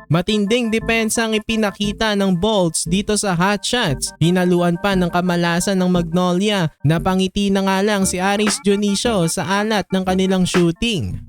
Matinding depensa ang ipinakita ng Bolts dito sa hot shots. Hinaluan pa ng kamalasan ng Magnolia. Napangiti na nga lang si Aris Dionisio sa alat ng kanilang shooting.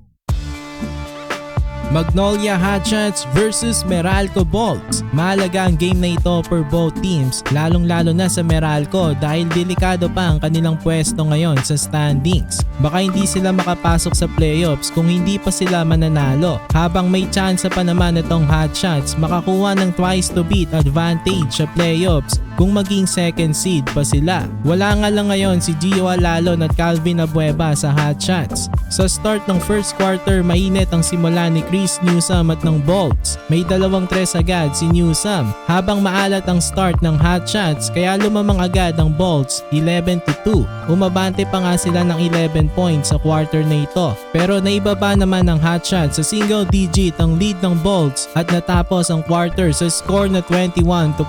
Magnolia Hotshots versus Meralco Bolts. Mahalaga ang game na ito for both teams, lalong-lalo na sa Meralco dahil delikado pa ang kanilang pwesto ngayon sa standings. Baka hindi sila makapasok sa playoffs kung hindi pa sila mananalo, habang may chance pa naman itong Hotshots makakuha ng twice to beat advantage sa playoffs kung maging second seed pa sila. Wala nga lang ngayon si Gio Alalon at Calvin Abueva sa Hotshots. Sa start ng first quarter, mainit ang simula ni Chris Newsome at ng Bolts. May 2-3 agad si Newsome, habang maalat ang start ng Hotshots kaya lumamang agad ang Bolts 11-2. Umabante pa nga sila ng 11 points sa quarter na ito, pero naibaba naman ng Hotshots sa single digit ang lead ng Bolts at natapos ang quarter sa score na 21-14.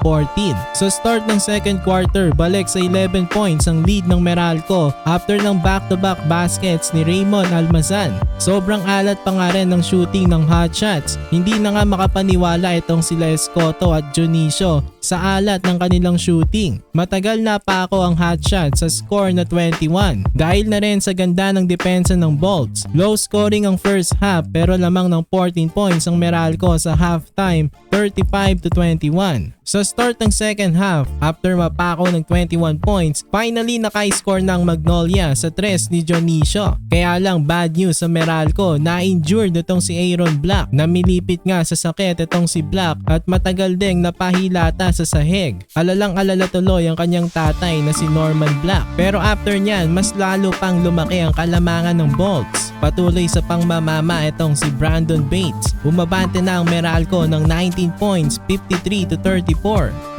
Sa start ng second quarter, balik sa 11 points ang lead ng Meralco after ng back-to-back baskets ni Raymond Almazan. Sobrang alat pa nga rin ng shooting ng Hotshots. Hindi na nga makapaniwala itong sila Escoto at Dionisio sa alat ng kanilang shooting. Matagal na pa ako ang Hotshots sa score na 21 dahil na rin sa ganda ng depensa ng Bolts. Low scoring ang first half pero lamang ng 14 points ang Meralco sa halftime, 35-21. Sa start ng second half, after mapako ng 21 points, finally naka-score ng Magnolia sa 3 ni Dionisio. Kaya lang bad news sa Meralco, na-injured itong si Aaron Black. Namilipit nga sa sakit itong si Black at matagal ding napahilata sa sahig. Alalang-alala tuloy ang kanyang tatay na si Norman Black. Pero after nyan, mas lalo pang lumaki ang kalamangan ng Bolts. Patuloy sa pangmamama itong si Brandon Bates. Umabante na ang Meralco ng 19 points, 53-34.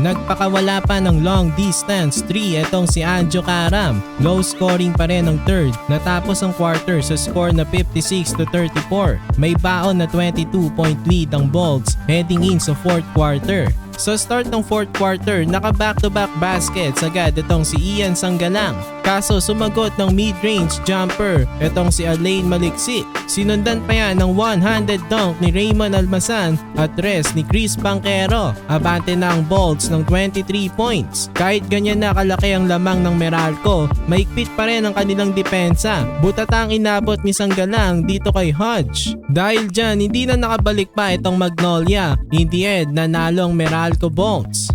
Nagpakawala pa ng long distance 3 itong si Anjo Karam. Low scoring pa rin ang third. Natapos ang quarter sa score na 56-34. May baon na 22-point lead ang Bolts heading in sa fourth quarter. Sa start ng fourth quarter, naka back-to-back baskets agad itong si Ian Sanggalang. Kaso sumagot ng mid-range jumper itong si Alain Maliksi. Sinundan pa yan ng one-handed dunk ni Raymond Almazan at rest ni Chris Banquero. Abante na ang Bolts ng 23 points. Kahit ganyan na kalaki ang lamang ng Meralco, maikpit pa rin ang kanilang depensa. Butatang inabot ni Sanggalang dito kay Hodge. Dahil dyan, hindi na nakabalik pa itong Magnolia. In the end, nanalo ang Meralco Bolts.